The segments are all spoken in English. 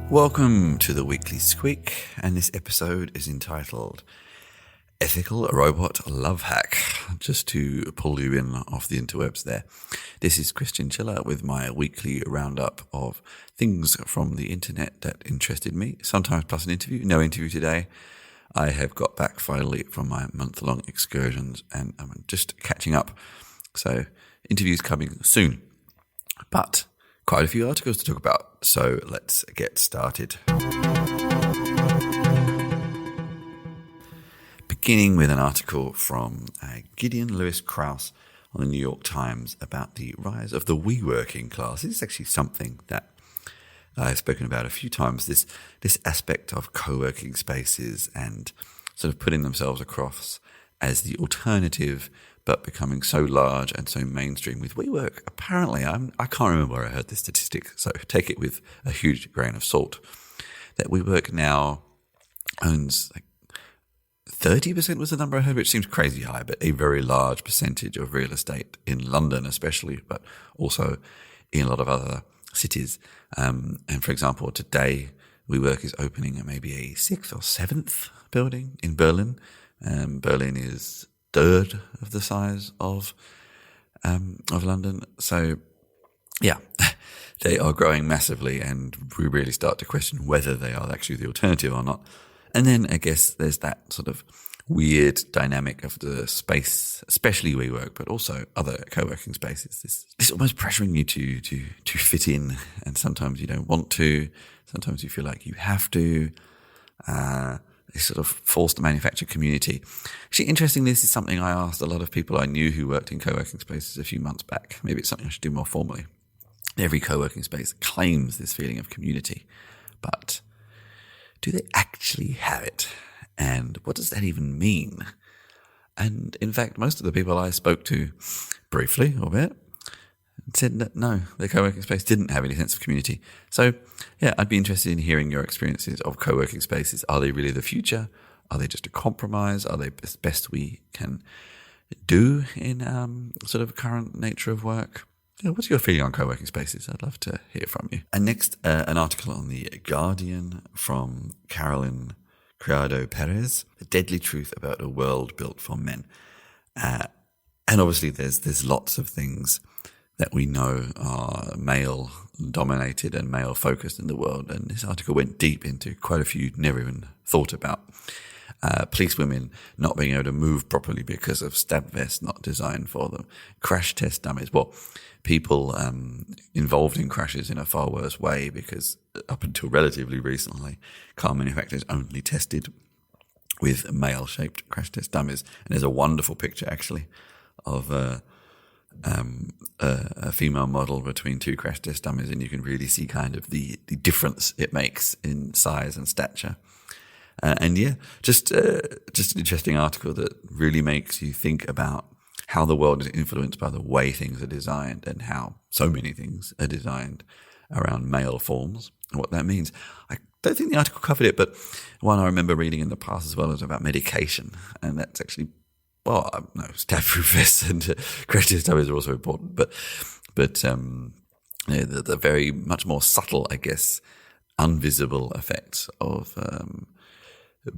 Welcome to the Weekly Squeak, and this episode is entitled Ethical Robot Love Hack, just to pull you in off the interwebs there. This is Christian Chiller with my weekly roundup of things from the internet that interested me, sometimes plus an interview. No interview today. I have got back finally from my month-long excursions and I'm just catching up. So interviews coming soon, but quite a few articles to talk about. So let's get started. Beginning with an article from Gideon Lewis Krauss on the New York Times about the rise of the WeWorking class. This is actually something that I've spoken about a few times, this aspect of co-working spaces and sort of putting themselves across as the alternative, but becoming so large and so mainstream with WeWork. Apparently, I can't remember where I heard this statistic, so take it with a huge grain of salt, that WeWork now owns like 30% was the number I heard, which seems crazy high, but a very large percentage of real estate in London especially, but also in a lot of other cities. And for example, today WeWork is opening at maybe a 6th or 7th building in Berlin. Berlin is third of the size of London. So yeah, they are growing massively, and we really start to question whether they are actually the alternative or not. And then I guess there's that sort of weird dynamic of the space, especially WeWork, but also other co-working spaces. This almost pressuring you to fit in, and sometimes you don't want to. Sometimes you feel like you have to. This sort of forced manufactured community. Actually, interestingly, this is something I asked a lot of people I knew who worked in co-working spaces a few months back. Maybe it's something I should do more formally. Every co-working space claims this feeling of community, but do they actually have it? And what does that even mean? And in fact, most of the people I spoke to briefly, albeit, said that no, their co-working space didn't have any sense of community. So yeah, I'd be interested in hearing your experiences of co-working spaces. Are they really the future? Are they just a compromise? Are they the best we can do in sort of current nature of work? Yeah, what's your feeling on co-working spaces? I'd love to hear from you. And next, an article on The Guardian from Carolyn Criado Perez, The Deadly Truth About a World Built for Men. And obviously there's lots of things that we know are male-dominated and male-focused in the world. And this article went deep into quite a few you'd never even thought about. Police women not being able to move properly because of stab vests not designed for them. Crash test dummies. Well, people involved in crashes in a far worse way, because up until relatively recently, car manufacturers only tested with male-shaped crash test dummies. And there's a wonderful picture, actually, of a female model between two crash test dummies, and you can really see kind of the difference it makes in size and stature. And yeah, just an interesting article that really makes you think about how the world is influenced by the way things are designed, and how so many things are designed around male forms and what that means. I don't think the article covered it, but one I remember reading in the past as well was about medication, and that's actually, well, no, stab-proof vests and crash test dummies are also important, but the very much more subtle, I guess, invisible effects of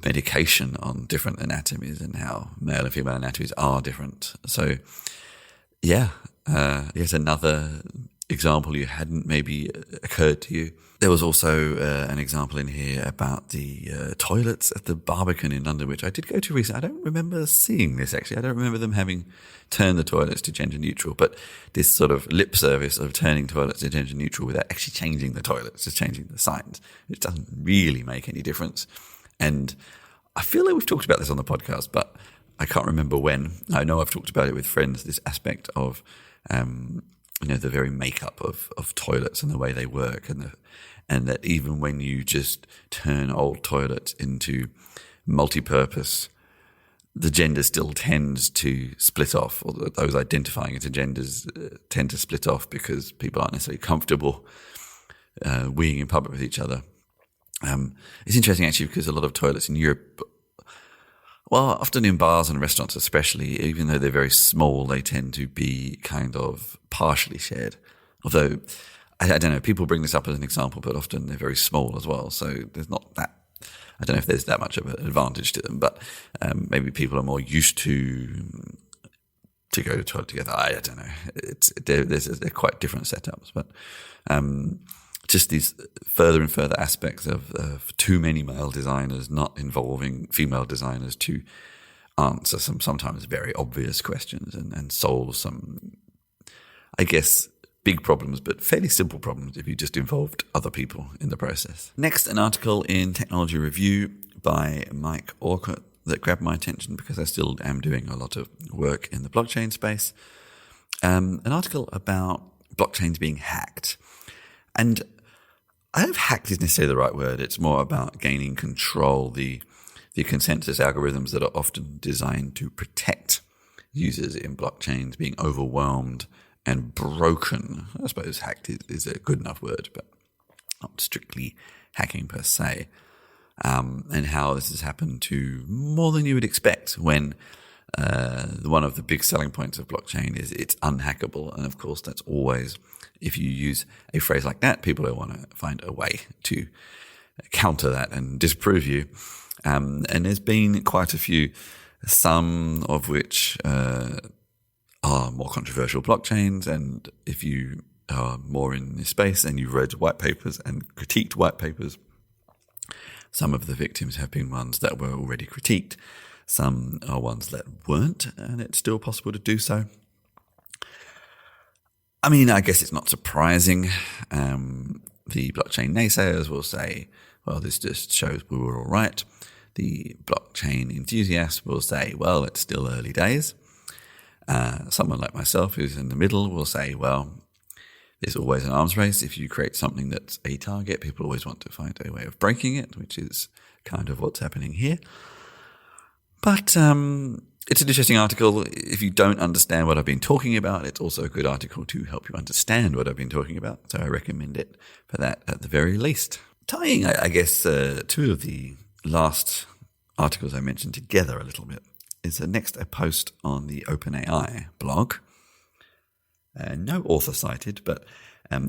medication on different anatomies, and how male and female anatomies are different. So yeah, yet another example you hadn't maybe occurred to you. There was also an example in here about the toilets at the Barbican in London, which I did go to recently. I don't remember seeing this, actually. I don't remember them having turned the toilets to gender neutral, but this sort of lip service of turning toilets to gender neutral without actually changing the toilets, just changing the signs, which doesn't really make any difference. And I feel like we've talked about this on the podcast, but I can't remember when. I know I've talked about it with friends, this aspect of, the very makeup of toilets and the way they work, and that even when you just turn old toilets into multi-purpose, the gender still tends to split off, or those identifying as genders tend to split off because people aren't necessarily comfortable weeing in public with each other. It's interesting, actually, because a lot of toilets in Europe, well, often in bars and restaurants especially, even though they're very small, they tend to be kind of partially shared. Although I don't know, people bring this up as an example, but often they're very small as well. So there's not that, I don't know if there's that much of an advantage to them, but maybe people are more used to go to the toilet together. I don't know. They're quite different setups, but just these further and further aspects of too many male designers not involving female designers to answer some sometimes very obvious questions and solve some, I guess, big problems, but fairly simple problems if you just involved other people in the process. Next, an article in Technology Review by Mike Orcutt that grabbed my attention because I still am doing a lot of work in the blockchain space. An article about blockchains being hacked. And I don't know if hacked is necessarily the right word. It's more about gaining control, the consensus algorithms that are often designed to protect users in blockchains being overwhelmed and broken. I suppose hacked is a good enough word, but not strictly hacking per se. And how this has happened to more than you would expect when one of the big selling points of blockchain is it's unhackable. And of course, that's always, if you use a phrase like that, people will want to find a way to counter that and disprove you. And there's been quite a few, some of which are more controversial blockchains, and if you are more in this space and you've read white papers and critiqued white papers, some of the victims have been ones that were already critiqued. Some are ones that weren't, and it's still possible to do so. I mean, I guess it's not surprising. The blockchain naysayers will say, well, this just shows we were all right. The blockchain enthusiasts will say, well, it's still early days. Someone like myself who's in the middle will say, well, there's always an arms race. If you create something that's a target, people always want to find a way of breaking it, which is kind of what's happening here. But it's an interesting article. If you don't understand what I've been talking about, it's also a good article to help you understand what I've been talking about. So I recommend it for that at the very least. Tying, I guess, two of the last articles I mentioned together a little bit is next a post on the OpenAI blog. No author cited, but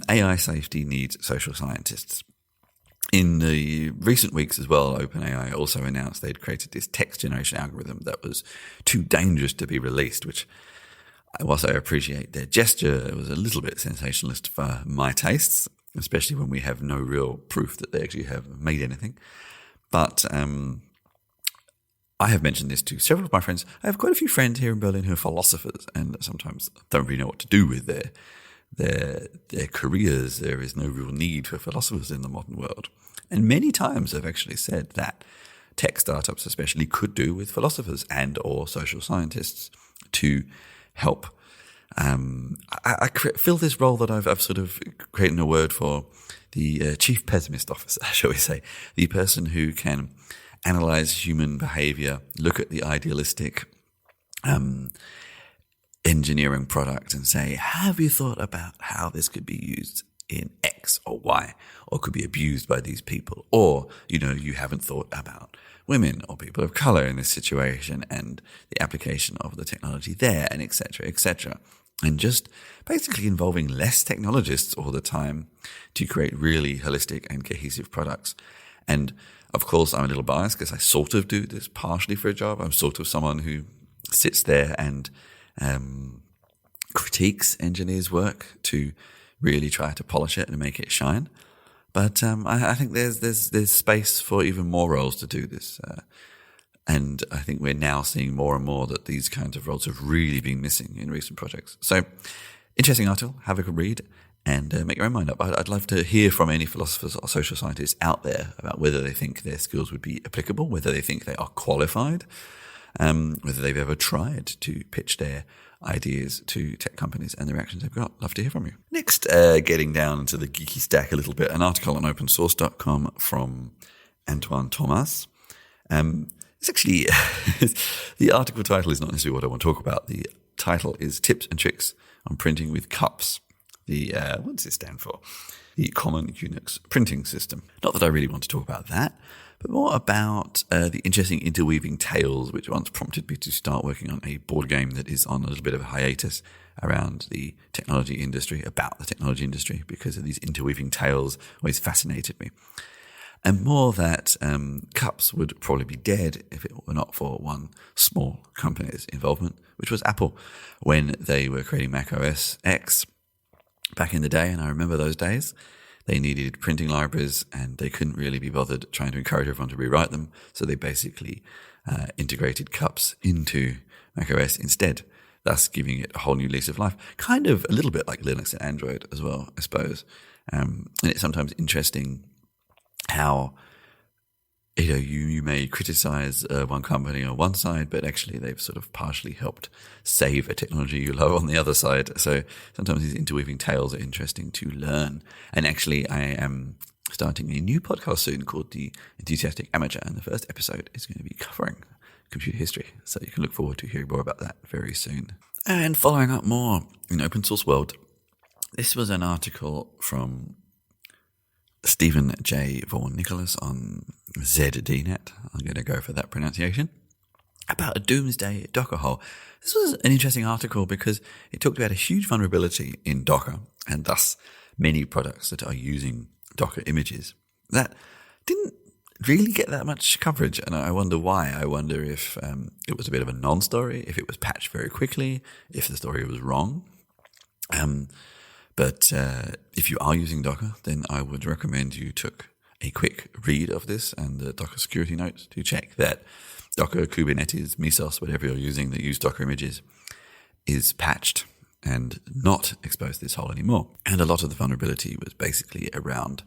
AI safety needs social scientists. In the recent weeks as well, OpenAI also announced they'd created this text generation algorithm that was too dangerous to be released, which, whilst I appreciate their gesture, it was a little bit sensationalist for my tastes, especially when we have no real proof that they actually have made anything. But I have mentioned this to several of my friends. I have quite a few friends here in Berlin who are philosophers and sometimes don't really know what to do with their careers. There is no real need for philosophers in the modern world. And many times I've actually said that tech startups especially could do with philosophers and or social scientists to help. I fill this role that I've sort of created a word for, the chief pessimist officer, shall we say, the person who can analyze human behavior, look at the idealistic engineering product and say, have you thought about how this could be used in X or Y, or could be abused by these people? Or, you haven't thought about women or people of color in this situation and the application of the technology there, and et cetera, et cetera. And just basically involving less technologists all the time to create really holistic and cohesive products. And of course, I'm a little biased because I sort of do this partially for a job. I'm sort of someone who sits there and critiques engineers' work to really try to polish it and make it shine. But I think there's space for even more roles to do this. And I think we're now seeing more and more that these kinds of roles have really been missing in recent projects. So, interesting article. Have a good read and make your own mind up. I'd love to hear from any philosophers or social scientists out there about whether they think their skills would be applicable, whether they think they are qualified, whether they've ever tried to pitch their ideas to tech companies and the reactions they've got. Love to hear from you. Next, getting down into the geeky stack a little bit, an article on opensource.com from Antoine Thomas. It's actually, the article title is not necessarily what I want to talk about. The title is Tips and Tricks on Printing with Cups. What does it stand for? The Common Unix Printing System. Not that I really want to talk about that, but more about the interesting interweaving tales which once prompted me to start working on a board game that is on a little bit of a hiatus around the technology industry, about the technology industry, because of these interweaving tales always fascinated me. And more that cups would probably be dead if it were not for one small company's involvement, which was Apple, when they were creating Mac OS X back in the day. And I remember those days. They needed printing libraries and they couldn't really be bothered trying to encourage everyone to rewrite them. So they basically integrated cups into Mac OS instead, thus giving it a whole new lease of life. Kind of a little bit like Linux and Android as well, I suppose. And it's sometimes interesting how you may criticize one company on one side, but actually they've sort of partially helped save a technology you love on the other side. So sometimes these interweaving tales are interesting to learn. And actually, I am starting a new podcast soon called The Enthusiastic Amateur, and the first episode is going to be covering computer history. So you can look forward to hearing more about that very soon. And following up more in open source world, this was an article from Stephen J. Vaughan Nicholas on ZDNet. I'm going to go for that pronunciation. About a doomsday Docker hole. This was an interesting article because it talked about a huge vulnerability in Docker and thus many products that are using Docker images that didn't really get that much coverage. And I wonder why. I wonder if it was a bit of a non-story, if it was patched very quickly, if the story was wrong. But if you are using Docker, then I would recommend you took a quick read of this and the Docker security notes to check that Docker, Kubernetes, Mesos, whatever you're using that use Docker images, is patched and not exposed to this hole anymore. And a lot of the vulnerability was basically around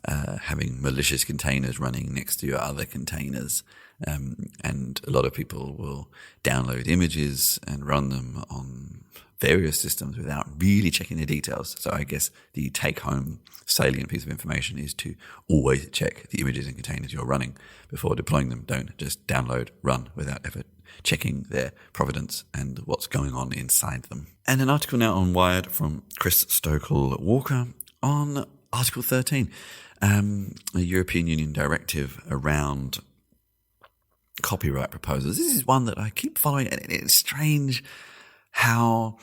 having malicious containers running next to your other containers. And a lot of people will download images and run them on various systems without really checking the details. So I guess the take-home salient piece of information is to always check the images and containers you're running before deploying them. Don't just download, run without ever checking their provenance and what's going on inside them. And an article now on Wired from Chris Stokel-Walker on Article 13, a European Union directive around copyright proposals. This is one that I keep following, and it's strange how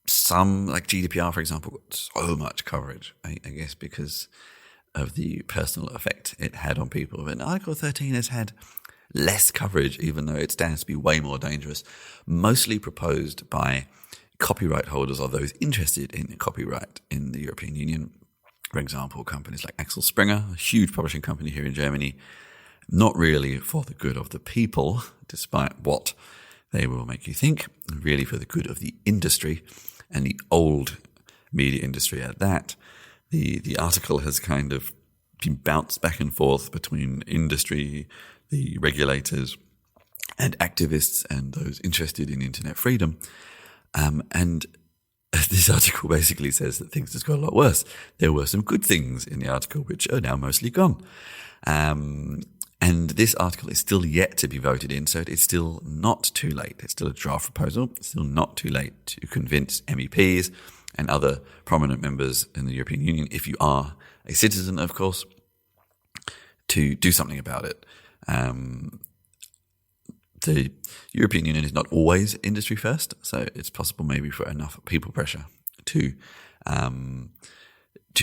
some, like GDPR, for example, got so much coverage, I guess because of the personal effect it had on people. But Article 13 has had less coverage, even though it stands to be way more dangerous, mostly proposed by copyright holders or those interested in copyright in the European Union. For example, companies like Axel Springer, a huge publishing company here in Germany, not really for the good of the people, despite what they will make you think, really for the good of the industry and the old media industry at that. The article has kind of been bounced back and forth between industry, the regulators, and activists and those interested in internet freedom. And this article basically says that things just got a lot worse. There were some good things in the article which are now mostly gone. And this article is still yet to be voted in, so it's still not too late. It's still a draft proposal. It's still not too late to convince MEPs and other prominent members in the European Union, if you are a citizen, of course, to do something about it. The European Union is not always industry first, so it's possible maybe for enough people pressure to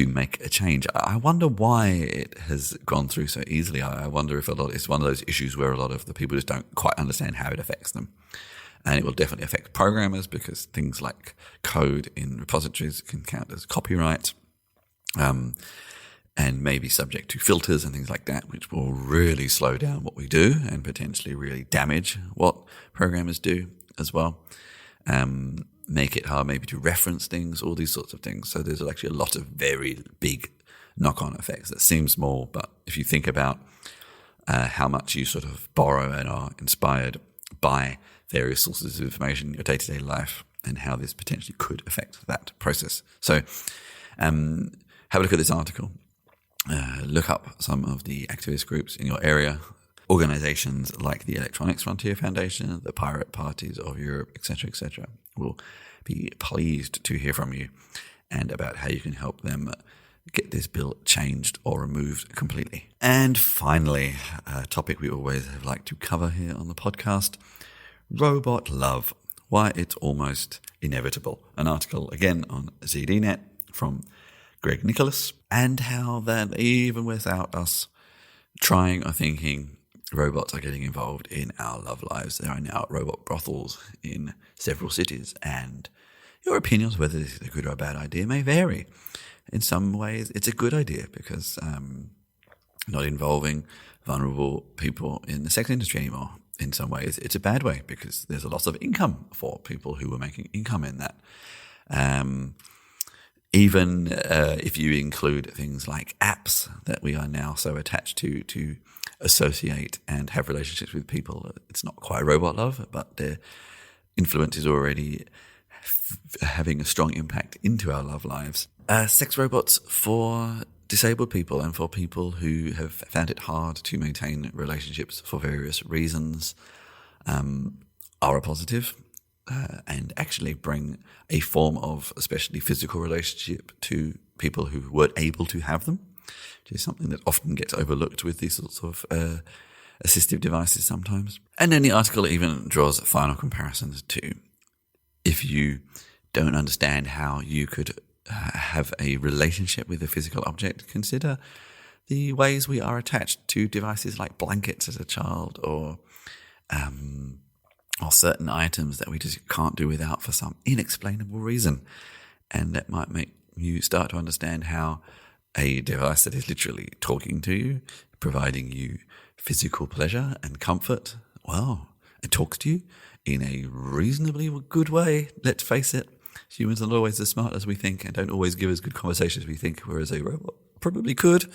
make a change. I wonder why it has gone through so easily. I wonder if it's one of those issues where a lot of the people just don't quite understand how it affects them. And it will definitely affect programmers because things like code in repositories can count as copyright, and maybe subject to filters and things like that, which will really slow down what we do and potentially really damage what programmers do as well. Make it hard maybe to reference things, all these sorts of things. So there's actually a lot of very big knock-on effects that seem small, but if you think about how much you sort of borrow and are inspired by various sources of information in your day-to-day life and how this potentially could affect that process. So have a look at this article. Look up some of the activist groups in your area, organizations like the Electronics Frontier Foundation, the Pirate Parties of Europe, etc., will be pleased to hear from you and about how you can help them get this bill changed or removed completely. And finally, a topic we always have liked to cover here on the podcast, robot love, why it's almost inevitable. An article again on ZDNet from Greg Nicholas, and how that even without us trying or thinking, robots are getting involved in our love lives. There are now robot brothels in several cities, and your opinions whether this is a good or a bad idea may vary. In some ways, it's a good idea because not involving vulnerable people in the sex industry anymore. In some ways, it's a bad way because there's a loss of income for people who were making income in that. Even if you include things like apps that we are now so attached to associate and have relationships with people, it's not quite robot love, but their influence is already having a strong impact into our love lives. Sex robots for disabled people and for people who have found it hard to maintain relationships for various reasons are a positive. And actually bring a form of especially physical relationship to people who weren't able to have them, which is something that often gets overlooked with these sorts of assistive devices sometimes. And then the article even draws final comparisons to if you don't understand how you could have a relationship with a physical object, consider the ways we are attached to devices like blankets as a child or certain items that we just can't do without for some inexplainable reason. And that might make you start to understand how a device that is literally talking to you, providing you physical pleasure and comfort, well, it talks to you in a reasonably good way. Let's face it, humans are not always as smart as we think and don't always give us good conversations as we think, whereas a robot probably could.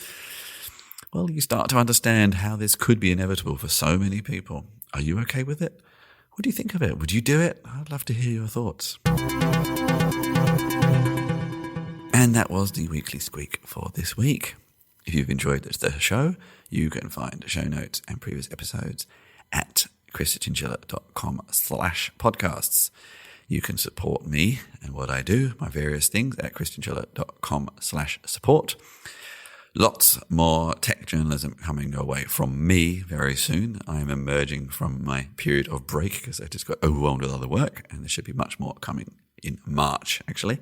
Well, you start to understand how this could be inevitable for so many people. Are you okay with it? What do you think of it? Would you do it? I'd love to hear your thoughts. And that was the weekly squeak for this week. If you've enjoyed the show, you can find show notes and previous episodes at chrischinchilla.com/podcasts. You can support me and what I do, my various things, at chrischinchilla.com/support. Lots more tech journalism coming your way from me very soon. I am emerging from my period of break because I just got overwhelmed with other work, and there should be much more coming in March, actually,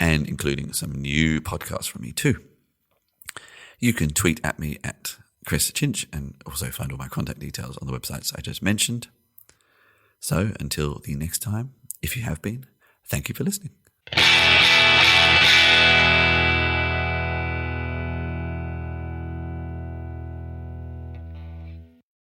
and including some new podcasts from me too. You can tweet at me at Chris Chinch and also find all my contact details on the websites I just mentioned. So until the next time, if you have been, thank you for listening.